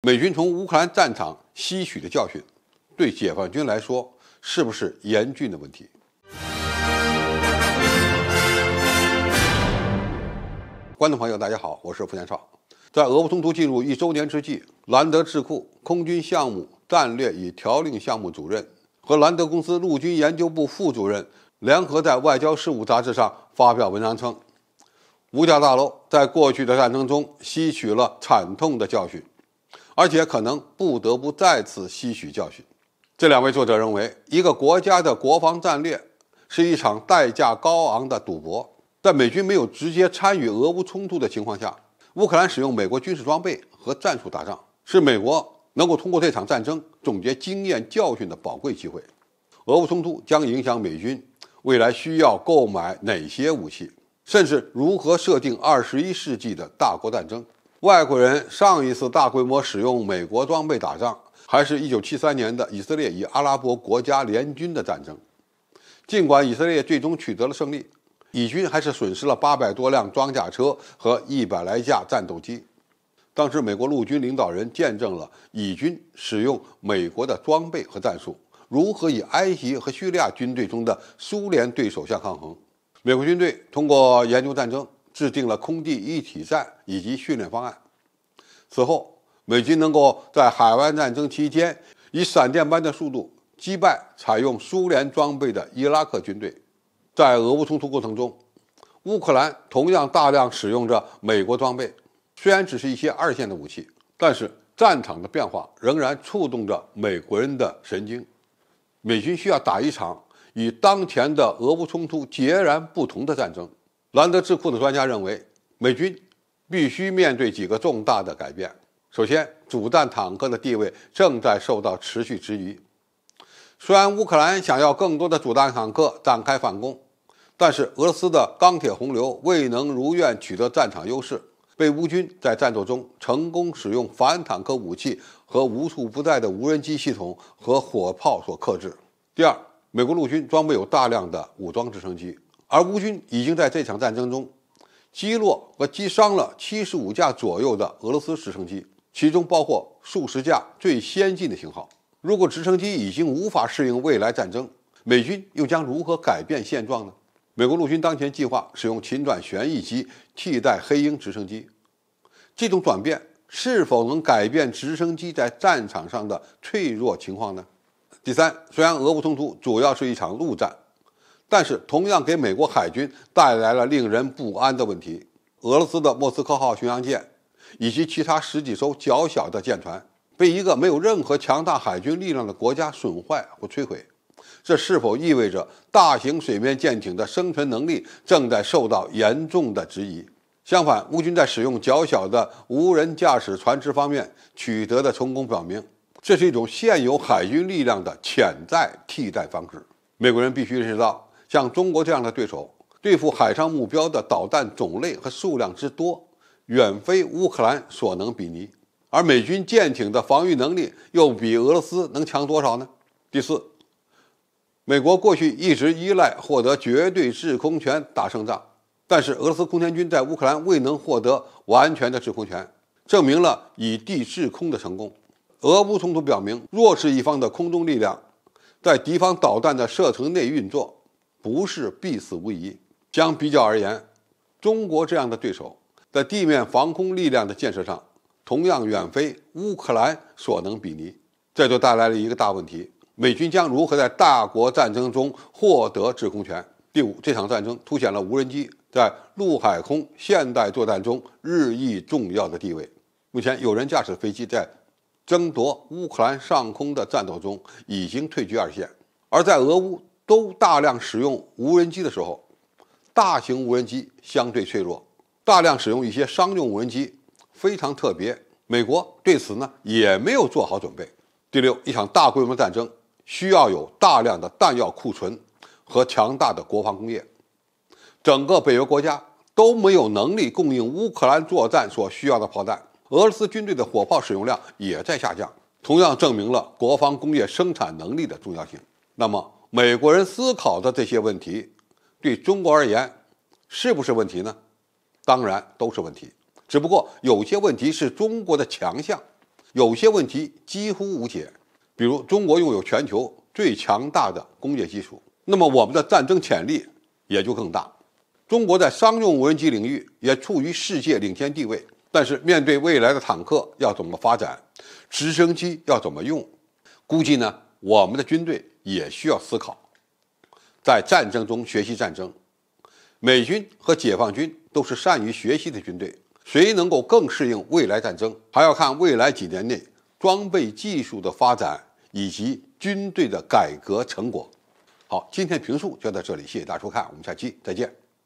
美军从乌克兰战场吸取的教训，对解放军来说是不是严峻的问题？观众朋友，大家好，我是付建少。在俄乌冲突进入1周年之际，兰德智库空军项目战略与条令项目主任和兰德公司陆军研究部副主任联合在《外交事务》杂志上发表文章称，五角大楼在过去的战争中吸取了惨痛的教训，而且可能不得不再次吸取教训。这两位作者认为，一个国家的国防战略是一场代价高昂的赌博。在美军没有直接参与俄乌冲突的情况下，乌克兰使用美国军事装备和战术打仗，是美国能够通过这场战争总结经验教训的宝贵机会。俄乌冲突将影响美军未来需要购买哪些武器，甚至如何设定21世纪的大国战争。外国人上一次大规模使用美国装备打仗，还是1973年的以色列与阿拉伯国家联军的战争。尽管以色列最终取得了胜利，以军还是损失了800多辆装甲车和100来架战斗机。当时美国陆军领导人见证了以军使用美国的装备和战术，如何与埃及和叙利亚军队中的苏联对手相抗衡。美国军队通过研究战争，制定了空地一体战以及训练方案。此后，美军能够在海湾战争期间以闪电般的速度击败采用苏联装备的伊拉克军队。在俄乌冲突过程中，乌克兰同样大量使用着美国装备，虽然只是一些二线的武器，但是战场的变化仍然触动着美国人的神经。美军需要打一场与当前的俄乌冲突截然不同的战争。兰德智库的专家认为，美军必须面对几个重大的改变。首先，主战坦克的地位正在受到持续质疑。虽然乌克兰想要更多的主战坦克展开反攻，但是俄罗斯的钢铁洪流未能如愿取得战场优势，被乌军在战斗中成功使用反坦克武器和无处不在的无人机系统和火炮所克制。第二，美国陆军装备有大量的武装直升机，而乌军已经在这场战争中击落和击伤了75架左右的俄罗斯直升机，其中包括数十架最先进的型号。如果直升机已经无法适应未来战争，美军又将如何改变现状呢？美国陆军当前计划使用禽转旋翼机替代黑鹰直升机，这种转变是否能改变直升机在战场上的脆弱情况呢？第三，虽然俄乌冲突主要是一场陆战，但是同样给美国海军带来了令人不安的问题。俄罗斯的莫斯科号巡洋舰以及其他10几艘较小的舰船被一个没有任何强大海军力量的国家损坏或摧毁，这是否意味着大型水面舰艇的生存能力正在受到严重的质疑？相反，乌军在使用较小的无人驾驶船只方面取得的成功表明，这是一种现有海军力量的潜在替代方式。美国人必须认识到，像中国这样的对手对付海上目标的导弹种类和数量之多，远非乌克兰所能比拟。而美军舰艇的防御能力又比俄罗斯能强多少呢？第四，美国过去一直依赖获得绝对制空权打胜仗，但是俄罗斯空天军在乌克兰未能获得完全的制空权，证明了以地制空的成功。俄乌冲突表明，弱势一方的空中力量在敌方导弹的射程内运作不是必死无疑。相比较而言，中国这样的对手在地面防空力量的建设上同样远非乌克兰所能比拟。这就带来了一个大问题，美军将如何在大国战争中获得制空权？第五，这场战争凸显了无人机在陆海空现代作战中日益重要的地位。目前，有人驾驶飞机在争夺乌克兰上空的战斗中已经退居二线，而在俄乌都大量使用无人机的时候，大型无人机相对脆弱，大量使用一些商用无人机非常特别，美国对此呢也没有做好准备。第六，一场大规模战争需要有大量的弹药库存和强大的国防工业，整个北约国家都没有能力供应乌克兰作战所需要的炮弹。俄罗斯军队的火炮使用量也在下降，同样证明了国防工业生产能力的重要性。那么，美国人思考的这些问题，对中国而言是不是问题呢？当然都是问题，只不过有些问题是中国的强项，有些问题几乎无解。比如，中国拥有全球最强大的工业基础，那么我们的战争潜力也就更大。中国在商用无人机领域也处于世界领先地位，但是面对未来的坦克要怎么发展，直升机要怎么用，估计呢，我们的军队也需要思考。在战争中学习战争，美军和解放军都是善于学习的军队，谁能够更适应未来战争，还要看未来几年内装备技术的发展以及军队的改革成果。好，今天评述就到这里，谢谢大家收看，我们下期再见。